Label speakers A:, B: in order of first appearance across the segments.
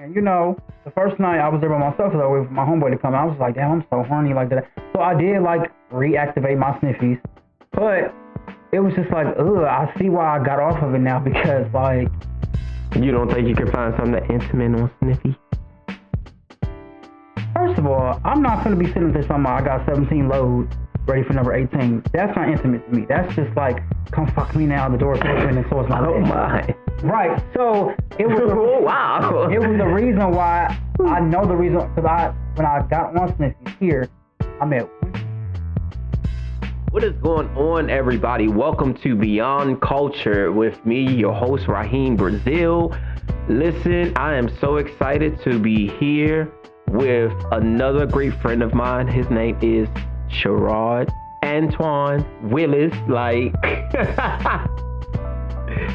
A: And the first night I was there by myself, because I waited for my homeboy to come. I was like, damn, I'm so horny like that. So I did like reactivate my sniffies, but it was just like, ugh. I see why I got off of it now, because like.
B: You don't think you can find something intimate on Sniffy?
A: First of all, I'm not gonna be sitting there talking about I got 17 load ready for number 18. That's not intimate to me. That's just like, come fuck me now. The door's open and so it's my.
B: Oh my.
A: Right. So it was.
B: Wow.
A: It was the reason why I know the reason, because when I got on Sniffy here, I met.
B: What is going on, everybody? Welcome to Beyond Culture with me, your host, Raheem Brazil. Listen, I am so excited to be here with another great friend of mine. His name is Sherrod Antionne Willis. Like,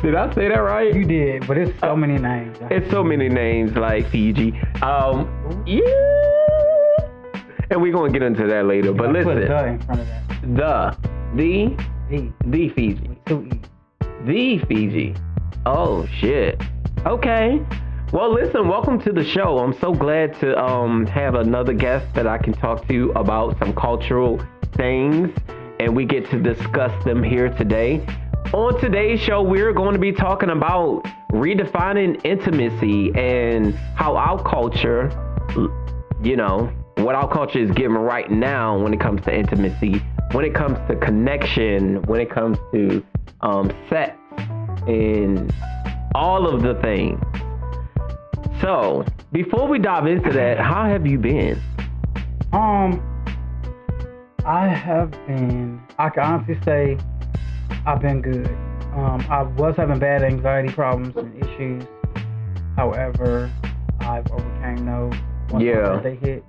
B: did I say that right?
A: You did, but it's so many names.
B: It's so many names, like Fiji. Yeah. And we're going to get into that later. But listen.
A: Put the in front of that.
B: The Fiji.
A: With 2 E's.
B: The Fiji. Oh, shit. Okay. Well, listen, welcome to the show. I'm so glad to have another guest that I can talk to about some cultural things, and we get to discuss them here today. On today's show, we're going to be talking about redefining intimacy and how our culture, what our culture is giving right now when it comes to intimacy, when it comes to connection, when it comes to sex, and all of the things. So, before we dive into that, how have you been?
A: I can honestly say I've been good. I was having bad anxiety problems and issues. However, I've overcame those once my birthday hit.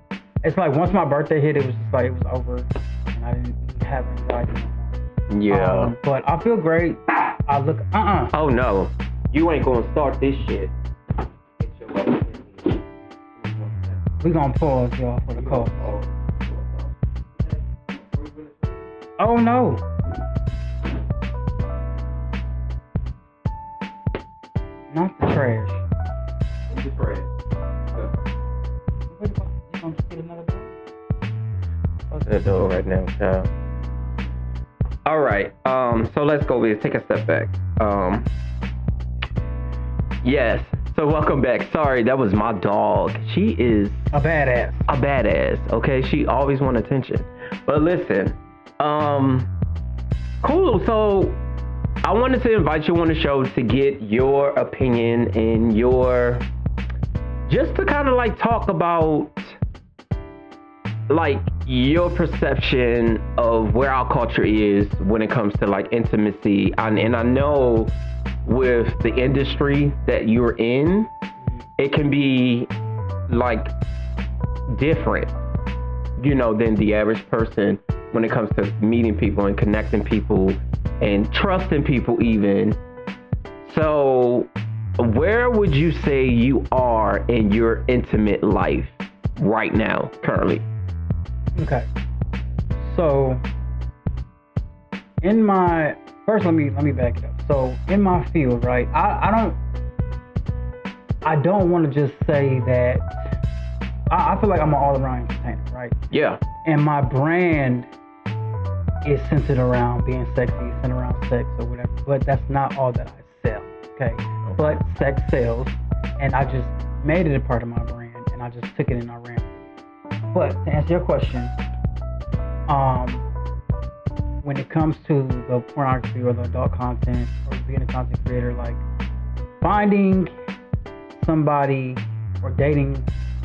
A: It's like once my birthday hit, it was just like it was over, and I didn't have anxiety no more.
B: Yeah.
A: But I feel great. I look.
B: Oh no, you ain't gonna start this shit.
A: We gonna pause, y'all, for the call. Oh no. Not the trash.
B: The trash.
A: You gonna get another door?
B: Open the door right now, child. All right. So let's go. Let's take a step back. Yes. So welcome back. Sorry, that was my dog. She is
A: a badass.
B: Okay, she always wants attention. But listen, cool. So I wanted to invite you on the show to get your opinion and just to kind of like talk about like your perception of where our culture is when it comes to like intimacy. And I know with the industry that you're in, it can be like different, than the average person when it comes to meeting people and connecting people and trusting people even. So where would you say you are in your intimate life right now, currently?
A: Okay. So first let me back it up. So in my field, right, I don't want to just say that I feel like I'm an all-around entertainer, right?
B: Yeah.
A: And my brand is centered around being sexy, centered around sex or whatever, but that's not all that I sell, okay? But sex sells, and I just made it a part of my brand, and I just took it and I ran with it. But to answer your question, when it comes to the pornography or the adult content or being a content creator, like finding somebody or dating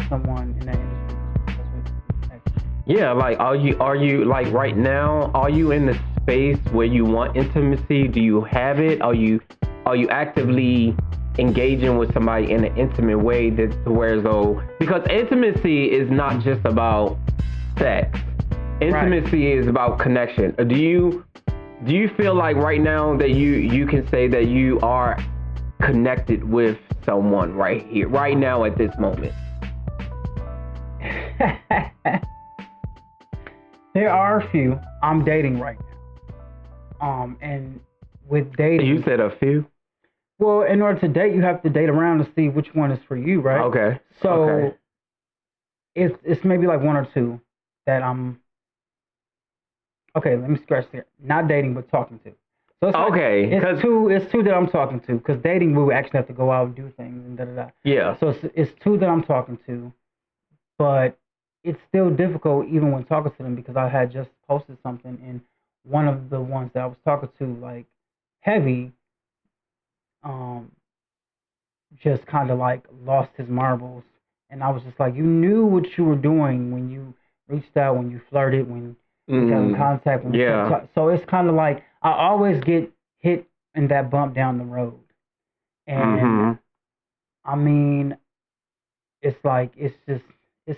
A: someone in that industry, that's what.
B: Yeah, like are you like right now, are you in the space where you want intimacy? Do you have it? Are you actively engaging with somebody in an intimate way that's where though, because intimacy is not just about sex. Intimacy is about connection. Do you feel like right now that you can say that you are connected with someone right here, right now at this moment?
A: There are a few. I'm dating right now. And with dating,
B: You said a few?
A: Well, in order to date, you have to date around to see which one is for you, right?
B: Okay.
A: So it's maybe like one or two that I'm. Okay, let me scratch there. Not dating, but talking to. So it's like, it's two that I'm talking to, because dating we would actually have to go out and do things and da da da.
B: Yeah.
A: So it's two that I'm talking to, but it's still difficult even when talking to them, because I had just posted something, and one of the ones that I was talking to, like heavy, just kind of like lost his marbles, and I was just like, you knew what you were doing when you reached out, when you flirted, when you got in contact, when so it's kind of like I always get hit in that bump down the road, and I mean, it's like it's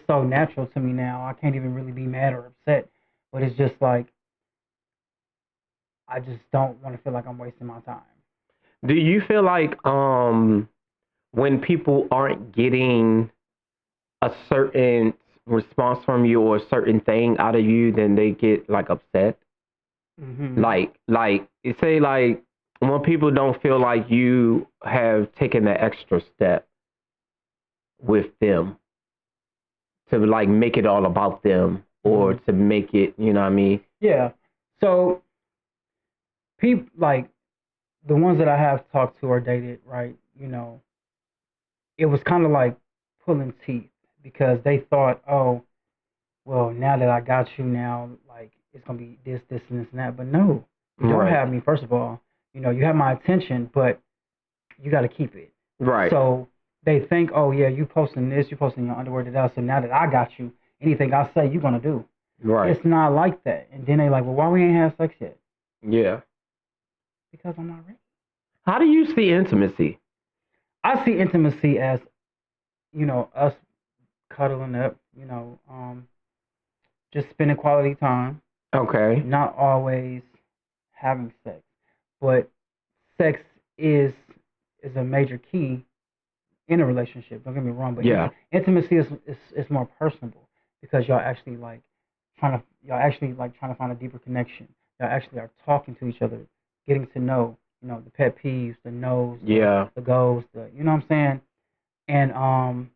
A: so natural to me now. I can't even really be mad or upset, but it's just like I just don't want to feel like I'm wasting my time.
B: Do you feel like when people aren't getting a certain response from you or a certain thing out of you, then they get like upset? Like say like when people don't feel like you have taken the extra step with them to like make it all about them, or to make it, you know what I mean?
A: Yeah. So people like the ones that I have talked to or dated, right? You know, it was kind of like pulling teeth, because they thought, oh, well, now that I got you, now like it's gonna be this, this, and this, and that. But no, you don't have me. First of all, you know, you have my attention, but you got to keep it.
B: Right.
A: So they think, oh yeah, you posting this, you posting your underwear to that. So now that I got you, anything I say, you're gonna do.
B: Right.
A: It's not like that. And then they like, well, why we ain't have sex yet?
B: Yeah.
A: Because I'm not ready.
B: How do you see intimacy?
A: I see intimacy as, you know, us cuddling up, you know, just spending quality time.
B: Okay.
A: Not always having sex, but sex is a major key in a relationship. Don't get me wrong, but intimacy is more personable, because y'all actually trying to find a deeper connection. Y'all actually are talking to each other, getting to know, you know, the pet peeves, the no's, the goals, you know what I'm saying, and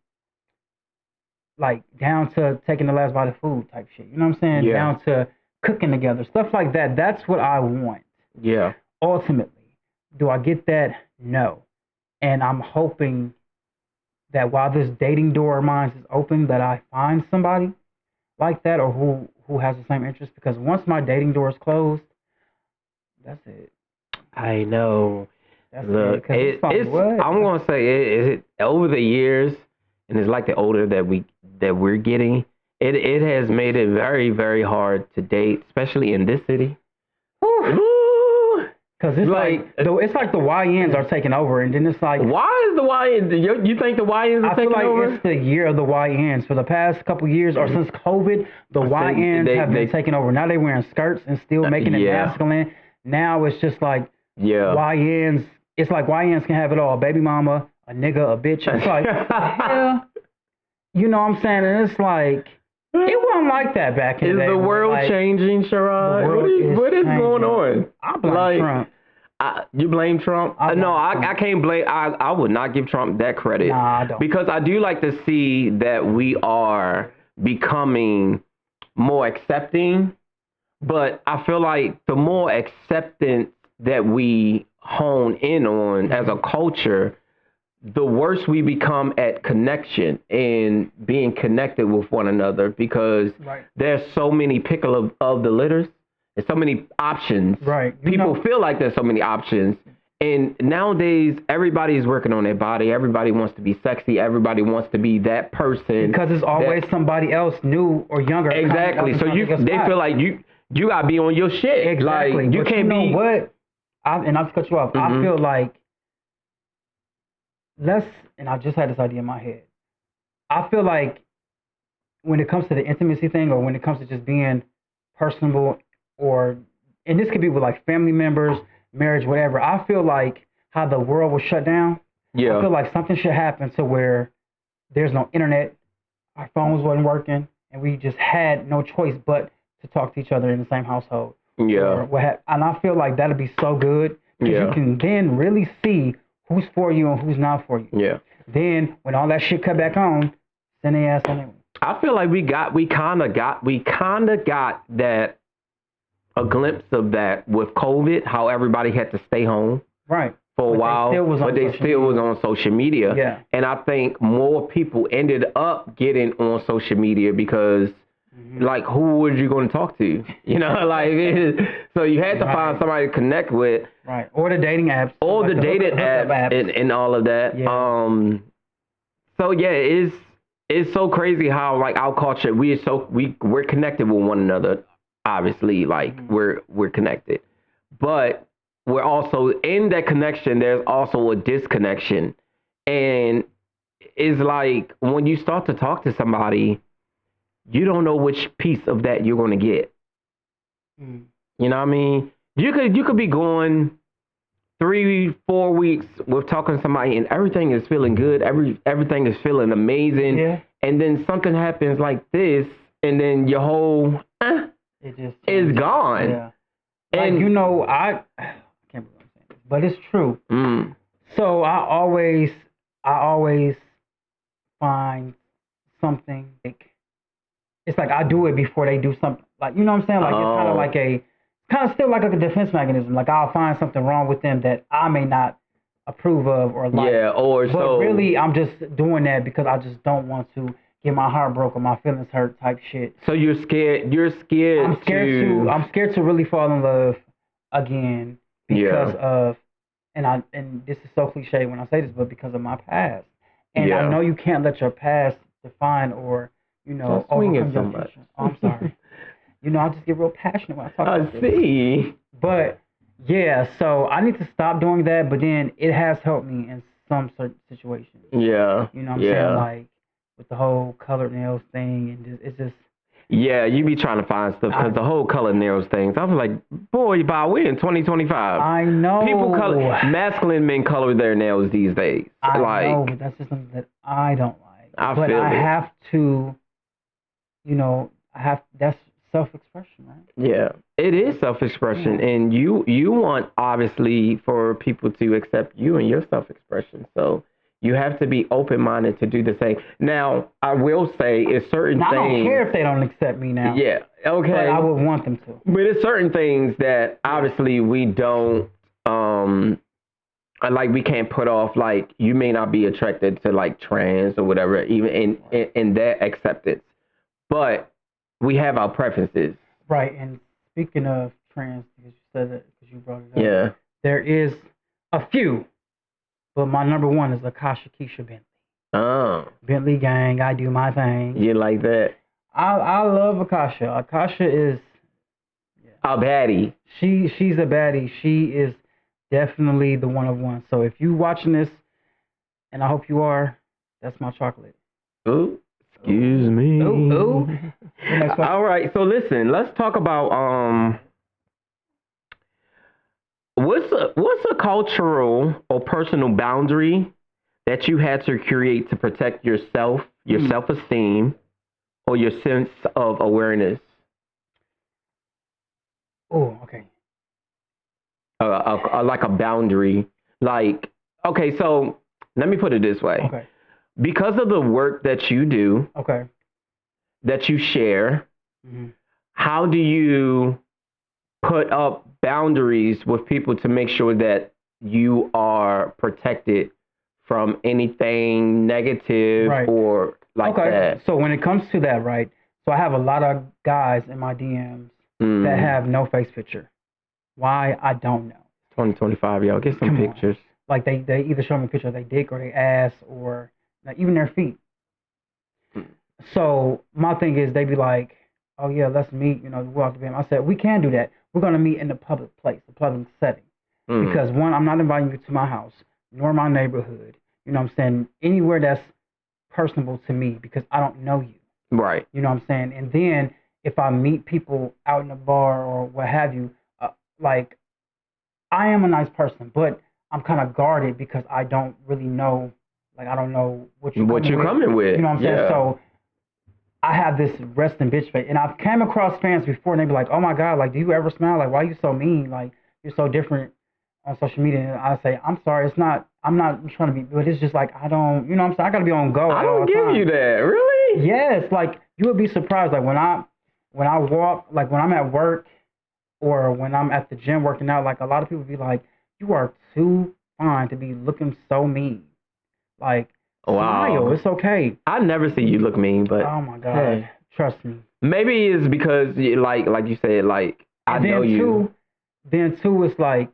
A: like down to taking the last bite of food type shit. You know what I'm saying? Down to cooking together, stuff like that. That's what I want.
B: Yeah.
A: Ultimately, do I get that? No. And I'm hoping that while this dating door of mine is open, that I find somebody like that, or who has the same interest. Because once my dating door is closed, that's it.
B: I know.
A: Look, it's
B: I'm gonna say it over the years, and it's like the older that we're getting, it has made it very, very hard to date, especially in this city.
A: Because it's it's like the YNs are taking over, and then it's like,
B: why is the YN? You think the YNs are taking over? I feel like
A: it's the year of the YNs. For the past couple years, or since COVID, the YNs have been taking over. Now they're wearing skirts and still making it masculine. Now it's just like YNs. It's like YNs can have it all: baby mama, a nigga, a bitch. It's like, you know what I'm saying? And it's like, it wasn't like that back in the day.
B: Is the world changing, Sherrod? What is going on?
A: I blame Trump.
B: You blame Trump? I can't blame. I would not give Trump that credit.
A: Nah, I don't.
B: Because I do like to see that we are becoming more accepting. But I feel like the more acceptance that we hone in on as a culture, the worse we become at connection and being connected with one another, because there's so many pickle of the litters. There's so many options.
A: Right.
B: People feel like there's so many options. And nowadays, everybody's working on their body. Everybody wants to be sexy. Everybody wants to be that person.
A: Because it's always somebody else new or younger.
B: Exactly. So they feel like you got to be on your shit.
A: Exactly.
B: Like, you
A: but
B: can't
A: be. What? Not to cut you off. I feel like and I just had this idea in my head. I feel like when it comes to the intimacy thing, or when it comes to just being personable, and this could be with like family members, marriage, whatever. I feel like how the world was shut down. Yeah. I feel like something should happen to where there's no internet, our phones wasn't working, and we just had no choice but to talk to each other in the same household.
B: Yeah.
A: And I feel like that'd be so good, because you can then really see who's for you and who's not for you.
B: Yeah.
A: Then when all that shit cut back on, send their ass on their way. I
B: feel like we kind of got that, a glimpse of that with COVID, how everybody had to stay home.
A: Right.
B: For a while, but they still was on social media.
A: Yeah.
B: And I think more people ended up getting on social media because, like, who was you going to talk to? You know, like, so you had to find somebody to connect with.
A: Right. Or the dating apps.
B: Or like the dating apps. And all of that. Yeah. So, yeah, it's so crazy how, like, our culture, we're connected with one another, obviously. Like, we're connected. But we're also in that connection, there's also a disconnection. And it's like when you start to talk to somebody, you don't know which piece of that you're going to get. You know what I mean? You could be going 3-4 weeks with talking to somebody and everything is feeling good. Everything is feeling amazing.
A: Yeah.
B: And then something happens like this and then your whole is gone.
A: Yeah. And like, you know, I can't believe I'm saying this, but it's true. So I always find something like, it's like I do it before they do something. Like, you know what I'm saying? Like it's kind of still like a defense mechanism. Like I'll find something wrong with them that I may not approve of or like.
B: Yeah,
A: but really I'm just doing that because I just don't want to get my heart broken, my feelings hurt type shit.
B: So you're scared. I'm
A: scared to really fall in love again because of, and this is so cliche when I say this, but because of my past. And I know you can't let your past define or, you know,
B: overcome your future.
A: Oh, I'm sorry. You know, I just get real passionate when I talk about this.
B: I see.
A: But yeah, so I need to stop doing that. But then it has helped me in some certain situations.
B: Yeah.
A: You know what I'm saying? Like with the whole colored nails thing, and it's just.
B: Yeah, you be trying to find stuff because the whole colored nails things. I was like, boy, we're in 2025.
A: I know.
B: Masculine men color their nails these days.
A: I know, but that's just something that I don't like.
B: I
A: have to, you know, that's self-expression, right?
B: Yeah, it is self-expression, and you want obviously for people to accept you and your self-expression. So you have to be open-minded to do the same. Now, I will say, it's certain things. I
A: don't care if they don't accept me now.
B: Yeah, okay.
A: But I would want them to.
B: But there's certain things that obviously we don't, like we can't put off. Like you may not be attracted to like trans or whatever, even in that acceptance. But we have our preferences.
A: Right, and speaking of trans, because you said that, because you brought it up.
B: Yeah.
A: There is a few. But my number one is Akasha Keisha Bentley.
B: Oh.
A: Bentley gang, I do my thing.
B: You like that?
A: I love Akasha. Akasha is
B: a baddie.
A: She's a baddie. She is definitely the one of one. So if you watching this, and I hope you are, that's my chocolate.
B: Ooh, excuse me.
A: Ooh.
B: All right. So listen, let's talk about What's a cultural or personal boundary that you had to create to protect yourself, your self-esteem, or your sense of awareness?
A: Oh, okay.
B: Like a boundary. Like, okay, so let me put it this way.
A: Okay.
B: Because of the work that you do,
A: okay,
B: that you share, how do you put up boundaries with people to make sure that you are protected from anything negative or like that?
A: So when it comes to that, right? So I have a lot of guys in my DMs that have no face picture. Why? I don't know.
B: 2025, y'all, get some pictures.
A: Like they either show me a picture of their dick or their ass or like even their feet. So my thing is they be like, oh yeah, let's meet, you know, go out to bed. I said, we can do that. We're going to meet in the public place, the public setting. Because one, I'm not inviting you to my house, nor my neighborhood. You know what I'm saying? Anywhere that's personable to me because I don't know you.
B: Right.
A: You know what I'm saying? And then if I meet people out in a bar or what have you, like I am a nice person, but I'm kind of guarded because I don't really know, like I don't know what you're coming with. You know what I'm saying? So I have this resting bitch face, and I've came across fans before, and they be like, "Oh my God, like, do you ever smile? Like, why are you so mean? Like, you're so different on social media." And I say, "I'm sorry, it's not. I'm not trying to be, but it's just like I don't, you know what I'm saying? I gotta be on go.
B: I don't give you that, really.
A: Yes, like you would be surprised. Like when I walk, like when I'm at work or when I'm at the gym working out, like a lot of people be like, "You are too fine to be looking so mean." Like, smile, it's okay.
B: I never see you look mean, but
A: oh my God,
B: hey,
A: trust me.
B: Maybe it's because like you said, like I know you.
A: Then too, it's like.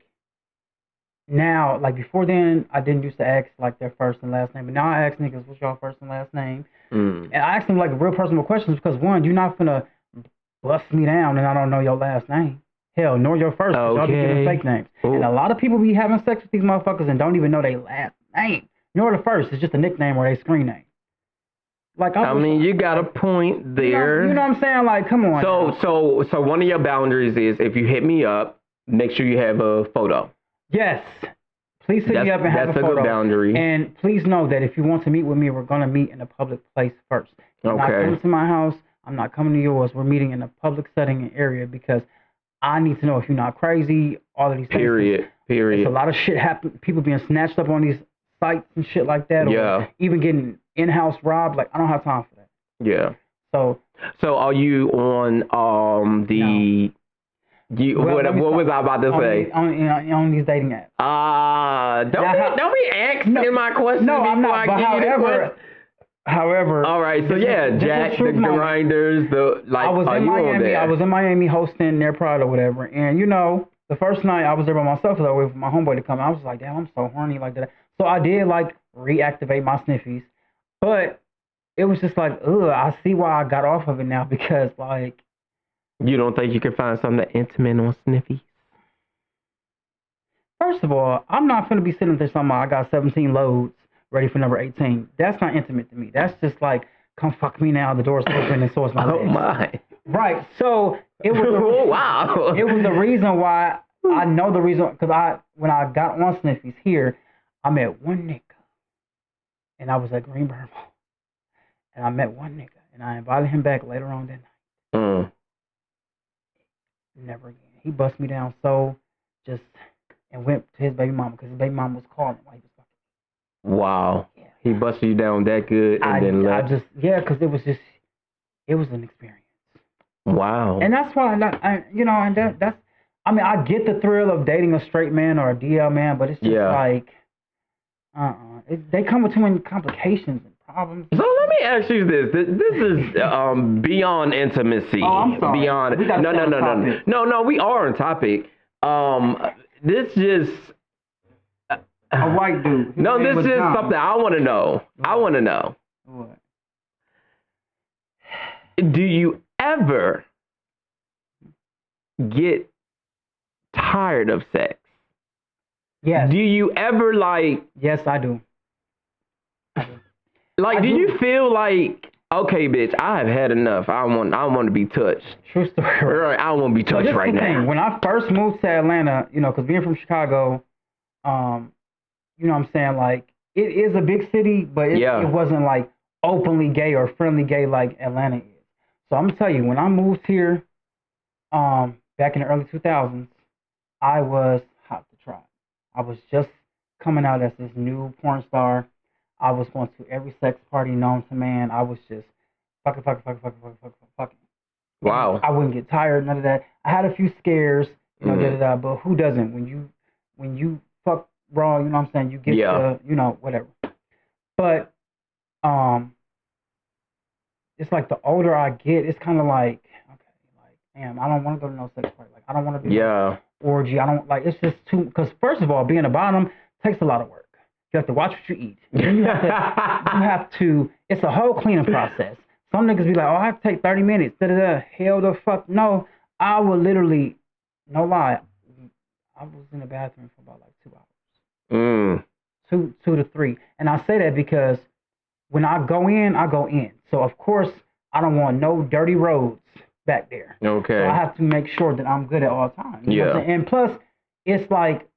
A: Now, like before then, I didn't used to ask like their first and last name, but now I ask niggas, what's your first and last name? And I ask them like real personal questions because one, you're not gonna bust me down and I don't know your last name. Hell, nor your first, because y'all be giving fake names. Ooh. And a lot of people be having sex with these motherfuckers and don't even know their last name. Nor the first, it's just a nickname or a screen name. Like
B: I mean, you got a point there.
A: You know what I'm saying? Like, come on.
B: So one of your boundaries is if you hit me up, make sure you have a photo. Yes. Please hit me up and have a photo. That's a good boundary. And please know that if you want to meet with me, we're going to meet in a public place first. I'm not coming to my house. I'm not coming to yours. We're meeting in a public setting and area because I need to know if you're not crazy, all of these things. Period. It's a lot of shit happen. People being snatched up on these sites and shit like that. Or even getting in-house robbed. Like, I don't have time for that. Yeah. So are you on the... No. What was I about to say? On these dating apps. Don't be asking my question before I give you the question. However. All right. So Jack, the grinders, I was in Miami hosting their pride or whatever, and the first night I was there by myself because I waited for my homeboy to come. I was like, damn, I'm so horny like that. So I did like reactivate my sniffies, but it was just like, I see why I got off of it now because like. You don't think you can find something intimate on Sniffies? First of all, I'm not going to be sitting there talking about I got 17 loads ready for number 18. That's not intimate to me. That's just like, come fuck me now. The door's open and so is my legs. Oh, my. Right. So, it was wow. It was the reason why, I know the reason, because when I got on Sniffies here, I met one nigga. And I was at Greenberg Mall. And I met one nigga. And I invited him back later on that night. Never again. He bust me down and went to his baby mama because his baby mama was calling while he was fucking. Wow. Yeah. He busted you down that good and then left. Because it was an experience. Wow. And that's why, that's, I mean, I get the thrill of dating a straight man or a DL man, but it's just like, they come with too many complications and problems. So let me ask you this. This is beyond intimacy. Oh, I'm sorry. Beyond. No, we are on topic. This just a white dude. No, this is something I want to know. What? I want to know. What? Do you ever get tired of sex? Yes. Do you ever like? Yes, I do. Like, do you feel like, okay, bitch, I have had enough. I want to be touched. True story. Right? I don't want to be touched right now. When I first moved to Atlanta, because being from Chicago, you know what I'm saying? Like, it is a big city, but it wasn't like openly gay or friendly gay like Atlanta is. So I'm going to tell you, when I moved here back in the early 2000s, I was hot to try. I was just coming out as this new porn star. I was going to every sex party known to man. I was just fucking. Wow. I wouldn't get tired, none of that. I had a few scares, but who doesn't? When you fuck raw, you know what I'm saying? You get to, whatever. But it's like the older I get, it's kind of like, okay, like, damn, I don't want to go to no sex party. Like, I don't want to be orgy. I don't, like, it's just too, because first of all, being a bottom takes a lot of work. You have to watch what you eat. Then you have to, it's a whole cleaning process. Some niggas be like, I have to take 30 minutes. Hell the fuck no. I would literally, no lie, I was in the bathroom for about like 2 hours. 2 to 3. And I say that because when I go in, I go in. So of course, I don't want no dirty roads back there. Okay. So I have to make sure that I'm good at all times. You know what I'm saying? And plus, it's like,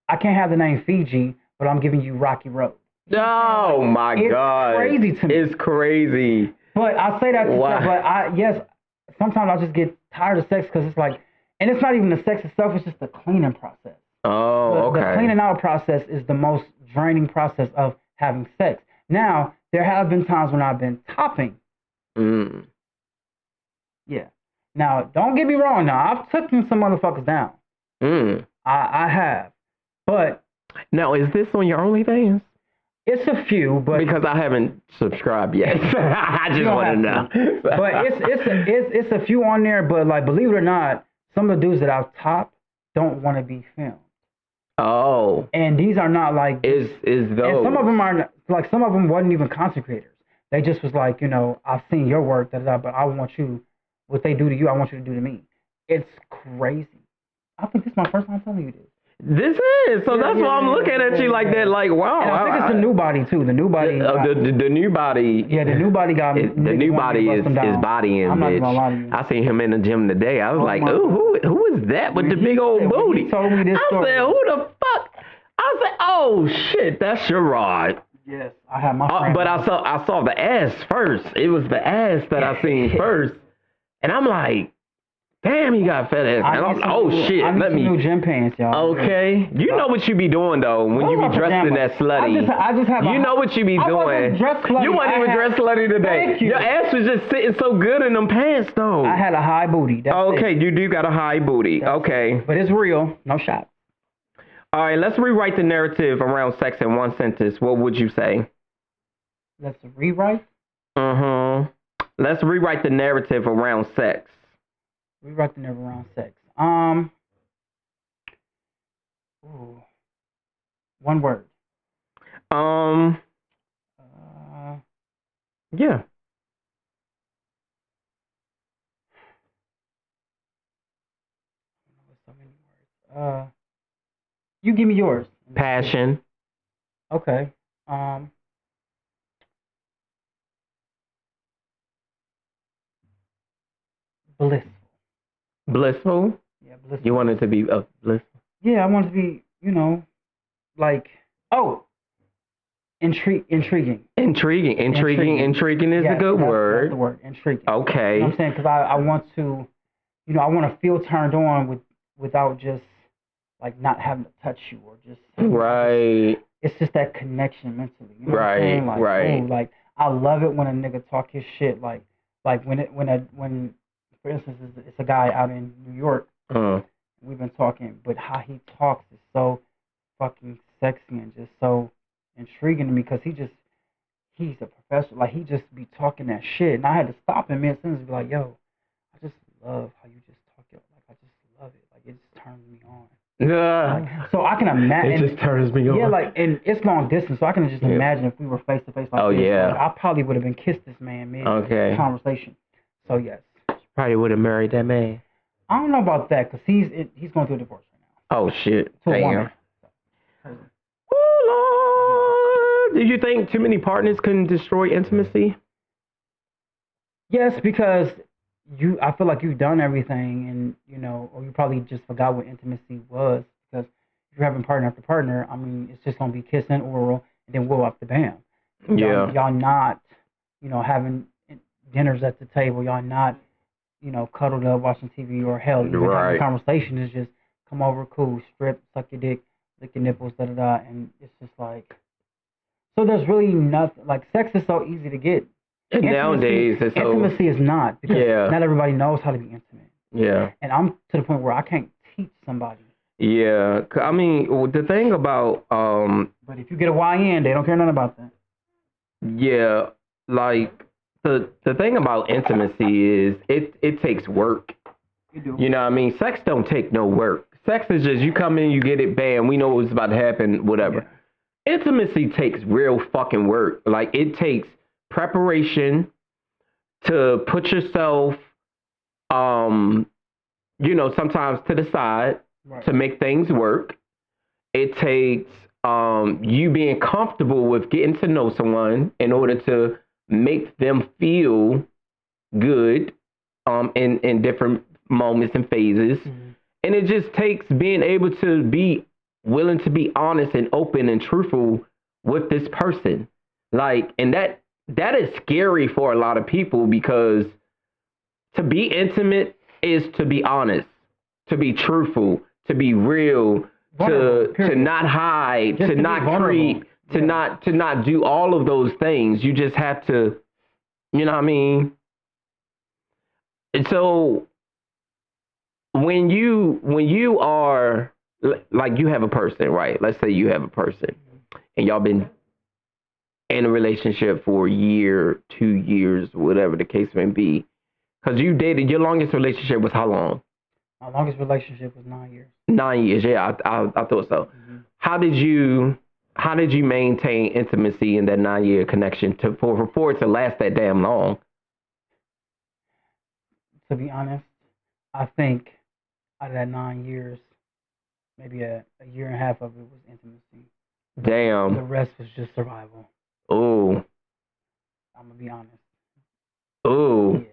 B: I can't have the name Fiji, but I'm giving you Rocky Road. Oh my God. It's crazy to me. It's crazy. But I say that to say, but sometimes I just get tired of sex because it's like, and it's not even the sex itself, it's just the cleaning process. Oh, okay. The cleaning out process is the most
A: draining process of having sex. Now, there have been times when I've been topping. Yeah. Now, don't get me wrong. Now, I've taken some motherfuckers down. I have. But
B: now, is this on your OnlyFans?
A: It's a few, but
B: because I haven't subscribed yet. I just want to know.
A: But it's a few on there. But like, believe it or not, some of the dudes that I've topped don't want to be filmed.
B: Oh.
A: And these are not like
B: is those.
A: And some of them are like, some of them wasn't even content creators. They just was like, I've seen your work, but I want you, what they do to you, I want you to do to me. It's crazy. I think this is my first time telling you this.
B: This is. So that's why I'm looking at you like that, like, wow.
A: And I think it's the new body, too. The new body.
B: The new body.
A: Yeah, the new body got me.
B: The new body is bodying,
A: I'm not
B: bitch.
A: gonna lie to you.
B: I seen him in the gym today. I was like, ooh, who is that with the big old booty?
A: He told me this story.
B: I said, who the fuck? I said, oh, shit, that's Sherrod.
A: Yes, I have my friend.
B: But I saw the ass first. It was the ass that I seen first. And I'm like, damn, he got fat ass. And I'm like, oh shit,
A: I need some new gym pants, y'all.
B: Okay, you know what you be doing though when you be dressed in that slutty.
A: I just have.
B: You know what you be doing. You weren't even dressed slutty today.
A: Thank you.
B: Your ass was just sitting so good in them pants though.
A: I had a high booty.
B: Okay, you do got a high booty. Okay,
A: but it's real. No shot.
B: All right, let's rewrite the narrative around sex in one sentence. What would you say?
A: Let's rewrite.
B: Let's rewrite the narrative around sex.
A: Rewrite the narrative around sex. One word.
B: Yeah.
A: So many words. You give me yours.
B: Passion.
A: Okay. Blissful.
B: Blissful?
A: Yeah, blissful.
B: You want it to be blissful?
A: Yeah, I want it to be, like, intriguing.
B: Intriguing is a good word.
A: That's the word, intriguing.
B: Okay.
A: You know what I'm saying? Because I want to, I want to feel turned on without just, like, not having to touch you or just.
B: Right.
A: It's just that connection mentally. You know
B: right,
A: what I'm saying? Like,
B: right.
A: Ooh, like, I love it when a nigga talk his shit. Like when for instance, it's a guy out in New York. We've been talking, but how he talks is so fucking sexy and just so intriguing to me because he's a professional. Like, he just be talking that shit. And I had to stop him mid-sentence and be like, yo, I just love how you just talk it. Like, I just love it. Like, it just turns me on. Like, so I can imagine.
B: It just turns me on.
A: Yeah, like, and it's long distance, so I can just imagine if we were face to face like this.
B: Yeah.
A: Like, I probably would have been kissed this man mid conversation. So yes.
B: Probably would have married that man.
A: I don't know about that because he's going through a divorce right now.
B: Oh shit!
A: Damn.
B: Oh Lord! Do you think too many partners can destroy intimacy?
A: Yes, because I feel like you've done everything, and or you probably just forgot what intimacy was. Because if you're having partner after partner, I mean, it's just gonna be kissing, oral, and then whoa up the bam. Y'all not, having dinners at the table. Y'all not, cuddled up watching TV or hell. Even having a conversation is just come over, cool, strip, suck your dick, lick your nipples, and it's just like. So there's really nothing like sex is so easy to get.
B: Nowadays,
A: intimacy is not because not everybody knows how to be intimate.
B: Yeah.
A: And I'm to the point where I can't teach somebody.
B: Yeah, I mean, the thing about
A: But if you get a YN, they don't care nothing about that.
B: Yeah, like the thing about intimacy is it takes work.
A: You do.
B: You know what I mean? Sex don't take no work. Sex is just you come in, you get it, bam, we know what's about to happen, whatever. Yeah. Intimacy takes real fucking work. Like, it takes preparation to put yourself, sometimes to the side to make things work. It takes you being comfortable with getting to know someone in order to make them feel good in different moments and phases. Mm-hmm. And it just takes being able to be willing to be honest and open and truthful with this person. Like, and that is scary for a lot of people because to be intimate is to be honest, to be truthful, to be real, to not hide, to not creep, to not do all of those things. You just have to, you know what I mean? And so when you are like you have a person, right? Let's say you have a person and y'all been in a relationship for a year, 2 years, whatever the case may be. Because you dated, your longest relationship was how long?
A: My longest relationship was 9 years.
B: 9 years, yeah, I thought so. Mm-hmm. How did you maintain intimacy in that 9-year connection for it to last that damn long?
A: To be honest, I think out of that 9 years, maybe a year and a half of it was intimacy.
B: Damn.
A: The rest was just survival.
B: Ooh.
A: I'm gonna be honest.
B: Ooh.
A: Yeah.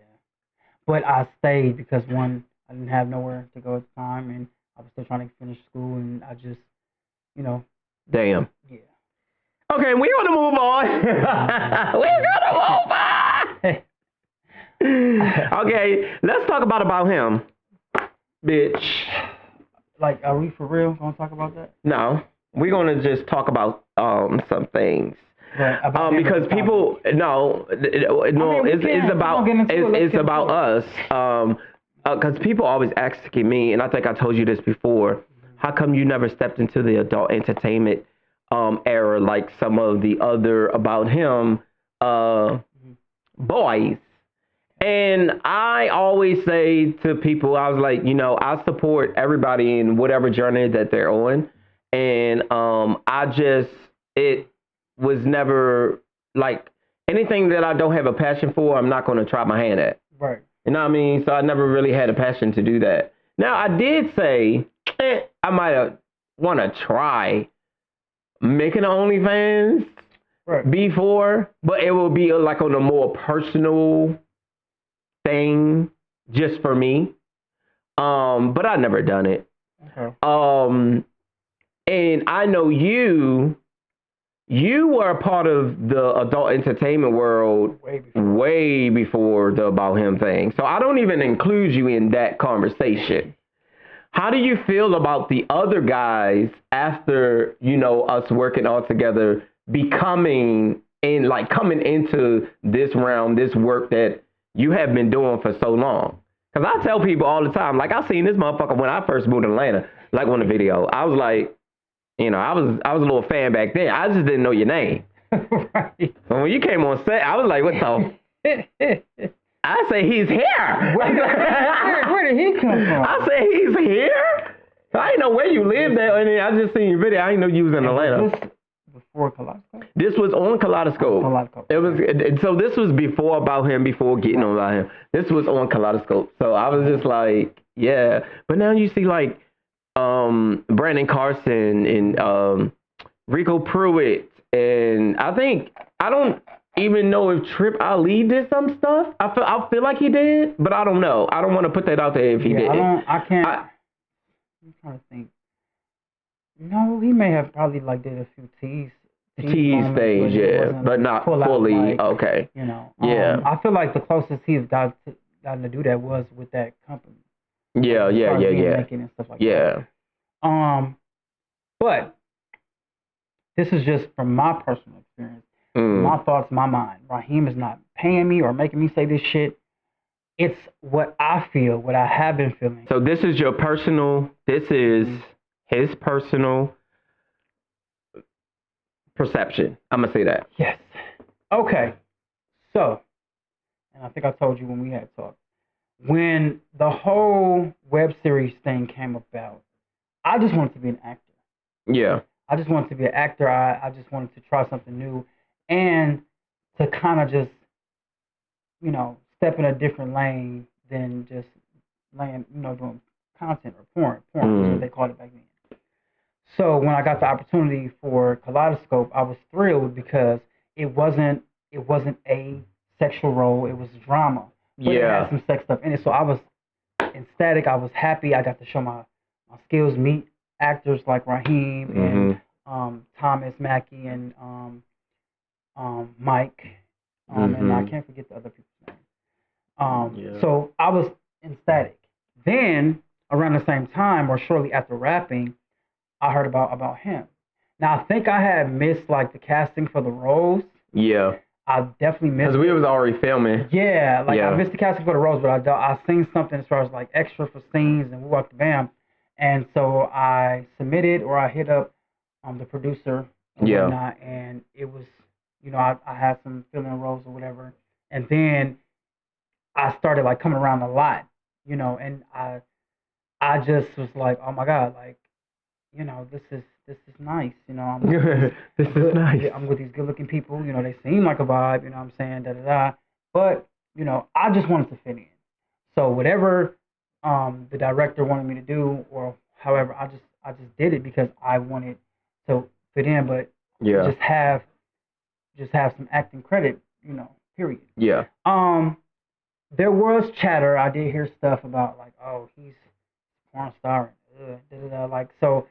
A: But I stayed because one, I didn't have nowhere to go at the time, and I was still trying to finish school, and I just, you know.
B: Damn.
A: Yeah.
B: Okay, we're gonna move on. We're gonna move on. Okay, let's talk about him, bitch.
A: Like, are we for real gonna talk about that?
B: No, we're gonna just talk about some things.
A: Right,
B: because people it's about us. Because people always asking me, and I think I told you this before. How come you never stepped into the adult entertainment era like some of the other about him boys? And I always say to people, I was like, I support everybody in whatever journey that they're on, and it was never like anything that I don't have a passion for, I'm not going to try my hand at.
A: Right.
B: You know what I mean? So I never really had a passion to do that. Now, I did say I might have want to try making an OnlyFans before, but it will be like on a more personal thing just for me. But I've never done it.
A: Okay.
B: And I know you were a part of the adult entertainment world way before the About Him thing. So I don't even include you in that conversation. How do you feel about the other guys after, us working all together, coming into this realm, this work that you have been doing for so long? Because I tell people all the time, like, I seen this motherfucker when I first moved to Atlanta, like on the video. I was like, I was a little fan back then. I just didn't know your name. Right. So when you came on set, I was like, what the? I say he's here.
A: Where did he come from?
B: I say he's here. I didn't know where you lived at. And I just seen your video. I didn't know you was in Atlanta.
A: Was this before Kaleidoscope?
B: This was on Kaleidoscope. It was. So this was before About Him, before getting on About Him. This was on Kaleidoscope. So I was just like, yeah. But now you see like Brandon Carson and Rico Pruitt, and I don't even know if Trip Ali did some stuff. I feel like he did, but I don't know. I don't want to put that out there if he didn't.
A: I can't. I'm trying to think. No, he may have probably like did a few tease
B: stage, yeah, but not fully.
A: Like,
B: okay.
A: Yeah. I feel like the closest he's gotten to do that was with that company.
B: Yeah.
A: Making and stuff like that. But this is just from my personal experience, my thoughts, my mind. Raheem is not paying me or making me say this shit. It's what I feel, what I have been feeling.
B: So this is your personal. This is his personal perception. I'm gonna say that.
A: Yes. Okay. So, and I think I told you when we had talked. When the whole web series thing came about, I just wanted to be an actor.
B: Yeah.
A: I just wanted to be an actor. I just wanted to try something new and to kind of just, step in a different lane than just doing content or porn. Porn is what they called it back then. So when I got the opportunity for Kaleidoscope, I was thrilled because it wasn't a sexual role. It was drama. But it had some sex stuff in it. So I was ecstatic. I was happy. I got to show my skills, meet actors like Raheem and Thomas Mackey and Mike. And I can't forget the other people's names. So I was ecstatic. Then, around the same time or shortly after wrapping, I heard about him. Now I think I had missed like the casting for the roles.
B: Yeah.
A: I definitely missed.
B: Because we was already filming.
A: Yeah, like I missed the casting for the roles, but I seen something as far as like extra for scenes and we walked the bam, and so I submitted or I hit up the producer and whatnot, and it was I had some filling roles or whatever, and then I started like coming around a lot, and I just was like, oh my god, like this is nice, I'm
B: this is nice.
A: I'm with these good looking people, they seem like a vibe, you know what I'm saying, da da da. But, I just wanted to fit in. So whatever the director wanted me to do or however, I just did it because I wanted to fit in, but just have some acting credit, period.
B: Yeah.
A: There was chatter. I did hear stuff about like, oh, he's a porn star, da da da. Like, so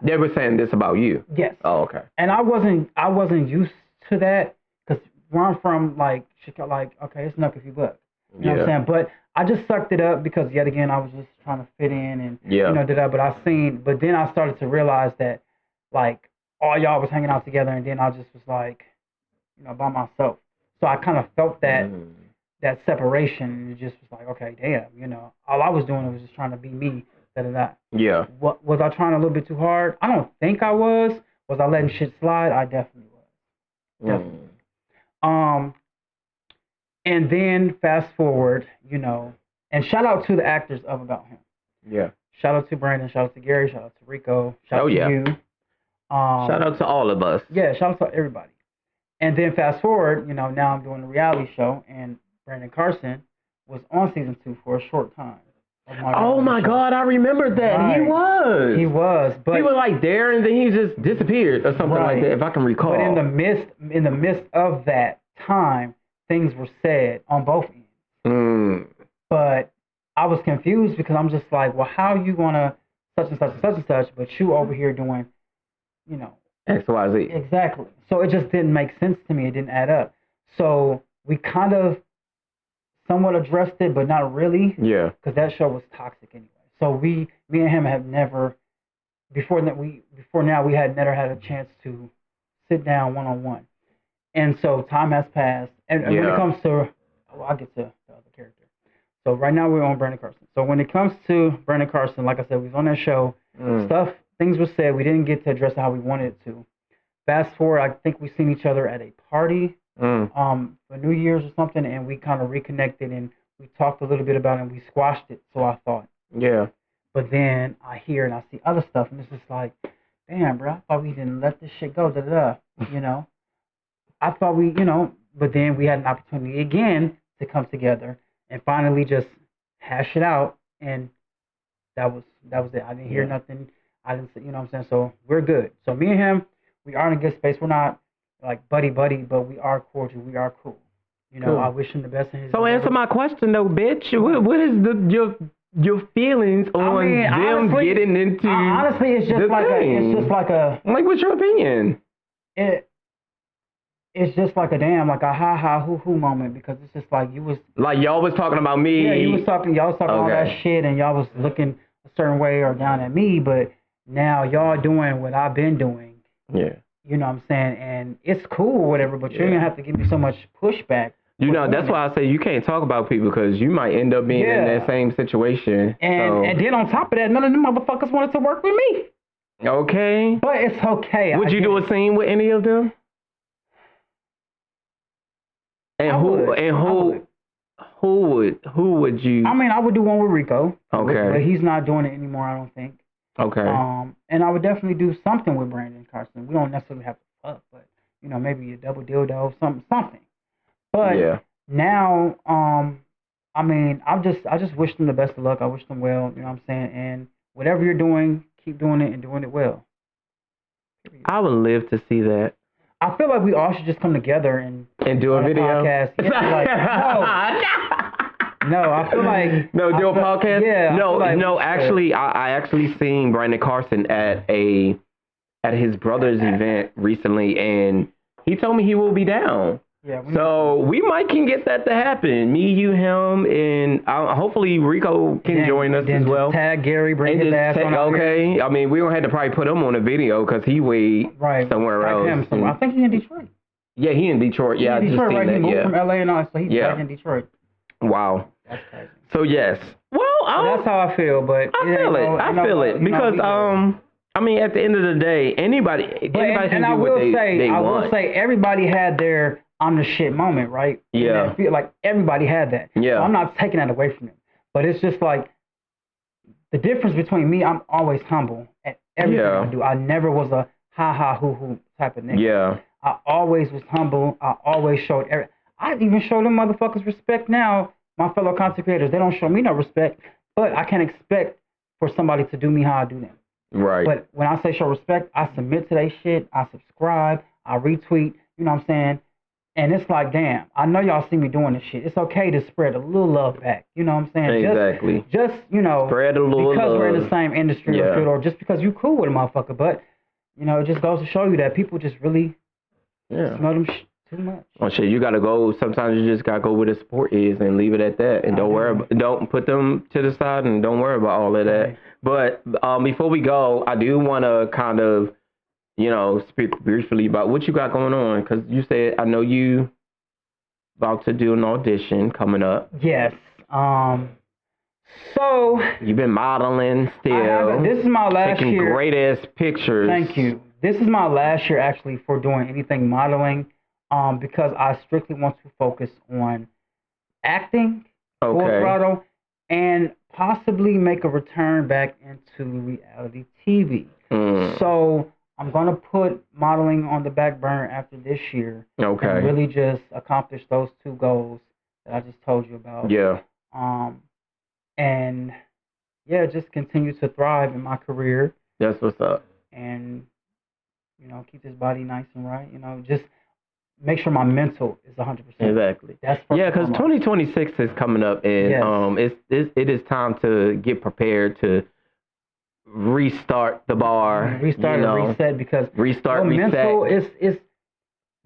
B: they were saying this about you.
A: Yes.
B: Oh, okay.
A: And I wasn't used to that because where I'm from, like, okay, it's enough if you buck. You know what I'm saying? But I just sucked it up because yet again I was just trying to fit in and did that. But then I started to realize that like all y'all was hanging out together, and then I just was like, by myself. So I kind of felt that separation, and it just was like, okay, damn, all I was doing was just trying to be me.
B: Yeah.
A: What was I trying a little bit too hard? I don't think I was. Was I letting shit slide? I definitely was. Definitely. And then fast forward, and shout out to the actors of About Him.
B: Yeah. Shout
A: out to Brandon. Shout out to Gary. Shout out to Rico. Shout out to you.
B: Shout out to all of us.
A: Yeah. Shout out to everybody. And then fast forward, now I'm doing a reality show, and Brandon Carson was on season 2 for a short time.
B: Oh my God, I remember that. Right. He was,
A: but
B: he was like there, and then he just disappeared or something like that, if I can recall.
A: But in the midst of that time, things were said on both ends. But I was confused because I'm just like, well, how are you gonna such and such and such and such, but you over here doing,
B: X, Y, Z.
A: Exactly. So it just didn't make sense to me. It didn't add up. So we kind of somewhat addressed it, but not really.
B: Yeah.
A: Because that show was toxic anyway. So me and him have never, before now, we had never had a chance to sit down one-on-one. And so time has passed. And when it comes to, I'll get to the other character. So right now we're on Brandon Carson. So when it comes to Brandon Carson, like I said, we was on that show. Things were said. We didn't get to address it how we wanted to. Fast forward, I think we seen each other at a party. For New Year's or something, and we kind of reconnected and we talked a little bit about it and we squashed it, so I thought.
B: Yeah.
A: But then I hear and I see other stuff, and it's just like, damn, bro, I thought we didn't let this shit go, I thought we, but then we had an opportunity again to come together and finally just hash it out, and that was it. I didn't hear nothing. I didn't, you know what I'm saying? So we're good. So me and him, we are in a good space. We're not like buddy, but we are cordial. We are cool. Cool. I wish him the best in his
B: So answer my question though, bitch. What is your feelings on them honestly, getting into
A: honestly, it's just like a
B: what's your opinion?
A: It's just like a damn, like a ha hoo moment, because it's just like you was
B: like y'all was talking about me.
A: Yeah, y'all was talking all that shit, and y'all was looking a certain way or down at me, but now y'all doing what I've been doing.
B: Yeah.
A: You know what I'm saying? And it's cool or whatever, but you're going to have to give me so much pushback.
B: That's why I say you can't talk about people because you might end up being in that same situation.
A: And then on top of that, none of them motherfuckers wanted to work with me.
B: Okay.
A: But it's okay.
B: Would you do a scene with any of them? And who would you?
A: I mean, I would do one with Rico.
B: Okay.
A: But he's not doing it anymore, I don't think.
B: Okay.
A: And I would definitely do something with Brandon Carson. We don't necessarily have to fuck, but maybe a double dildo, something. But now, I mean, I just wish them the best of luck. I wish them well. You know what I'm saying? And whatever you're doing, keep doing it and doing it well.
B: I would live to see that.
A: I feel like we all should just come together and
B: do a video.
A: Podcast. No, I feel like
B: do a podcast.
A: Yeah.
B: No. Actually, I actually seen Brandon Carson at his brother's event recently, and he told me he will be down.
A: Yeah.
B: So we might can get that to happen. Me, you, him, and hopefully Rico can join us as well.
A: Just tag Gary, bring his ass on out
B: Okay.
A: here.
B: I mean, we don't have to probably put him on a video because he way somewhere else.
A: I think he's in Detroit.
B: Yeah, he in Detroit. Yeah, I just seen that.
A: He moved from LA and all, so he's back in Detroit.
B: Wow.
A: That's crazy.
B: So yes. Well,
A: that's how I feel, but
B: I feel it because I mean, at the end of the day, anybody can do what they want.
A: I will say, everybody had their "I'm the shit" moment, right?
B: Yeah.
A: And I feel like everybody had that.
B: Yeah.
A: So I'm not taking that away from them, but it's just like the difference between me. I'm always humble at everything I do. I never was a ha ha hoo hoo type of nigga.
B: Yeah.
A: I always was humble. I always showed I even show them motherfuckers respect now. My fellow content creators, they don't show me no respect, but I can't expect for somebody to do me how I do them.
B: Right.
A: But when I say show respect, I submit to their shit. I subscribe. I retweet. You know what I'm saying? And it's like, damn, I know y'all see me doing this shit. It's okay to spread a little love back. You know what I'm saying?
B: Exactly.
A: Just
B: spread a little
A: because
B: love.
A: we're in the same industry or just because you cool with a motherfucker. But, it just goes to show you that people just really smell them too much.
B: Oh shit, you gotta go. Sometimes you just gotta go where the support is and leave it at that, and don't put them to the side and don't worry about all of that. But before we go, I do want to kind of, speak briefly about what you got going on, because you said I know you about to do an audition coming up.
A: Yes. So
B: you've been modeling still.
A: This is my last
B: year. Taking great ass pictures.
A: Thank you. This is my last year actually for doing anything modeling. Because I strictly want to focus on acting, full throttle, and possibly make a return back into reality TV. So I'm going to put modeling on the back burner after this year.
B: Okay.
A: And really just accomplish those two goals that I just told you about.
B: Yeah.
A: And just continue to thrive in my career.
B: That's what's up.
A: And, keep this body nice and right. Just make sure my mental is 100%.
B: Exactly. Because 2026 is coming up, and it is time to get prepared to restart the bar.
A: Restart and reset, because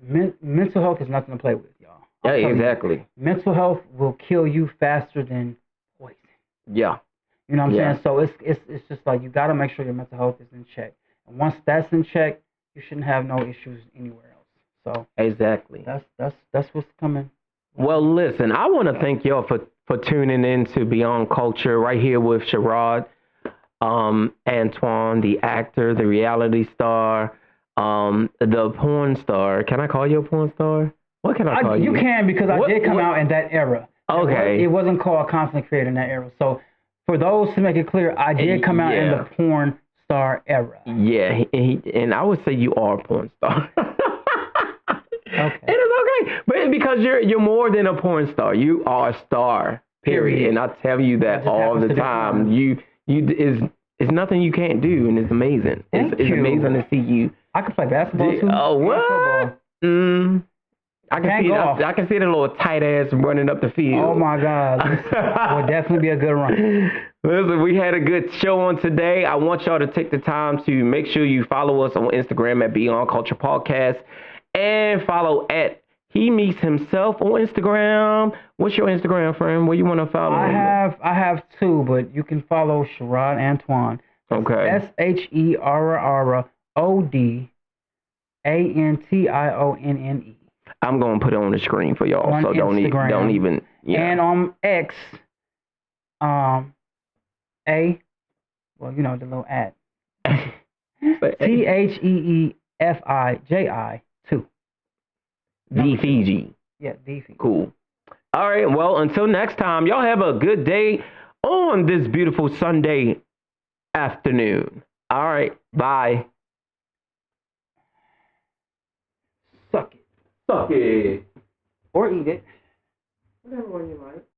A: mental health is nothing to play with, y'all.
B: Yeah, exactly.
A: Mental health will kill you faster than poison.
B: Yeah.
A: You know what I'm saying? So it's just like you got to make sure your mental health is in check. And once that's in check, you shouldn't have no issues anywhere else. So
B: exactly.
A: That's what's coming.
B: Well, listen, I want to thank y'all for tuning in to Beyond Culture right here with Sherrod Antionne, the actor, the reality star, the porn star. Can I call you a porn star? What can I call you?
A: You can, because I did come out in that era.
B: Okay.
A: It wasn't called content creator in that era. So for those to make it clear, I did come out in the porn star era.
B: Yeah, and I would say you are a porn star.
A: Okay.
B: It is okay, but because you're more than a porn star, you are a star. Period. And I tell you that all the time. It's nothing you can't do, and it's amazing. It's amazing to see you.
A: I can play basketball too.
B: Oh, what? I can see the little tight ass running up the field.
A: Oh my God, this will definitely be a good run.
B: Listen, we had a good show on today. I want y'all to take the time to make sure you follow us on Instagram at Beyond Culture Podcast. And follow at He Meets Himself on Instagram. What's your Instagram, friend? Where you want to follow?
A: I have two, but you can follow Sherrod Antionne.
B: Okay.
A: SHERRODANTIONNE.
B: I'm gonna put it on the screen for y'all, so don't even. Yeah.
A: And on X, the little at THEEFIJI 2.
B: D Fiji.
A: Yeah, D Fiji.
B: Cool. All right. Well, until next time, y'all have a good day on this beautiful Sunday afternoon. All right. Bye.
A: Suck it.
B: Suck it.
A: Or eat it.
B: Whatever one you like.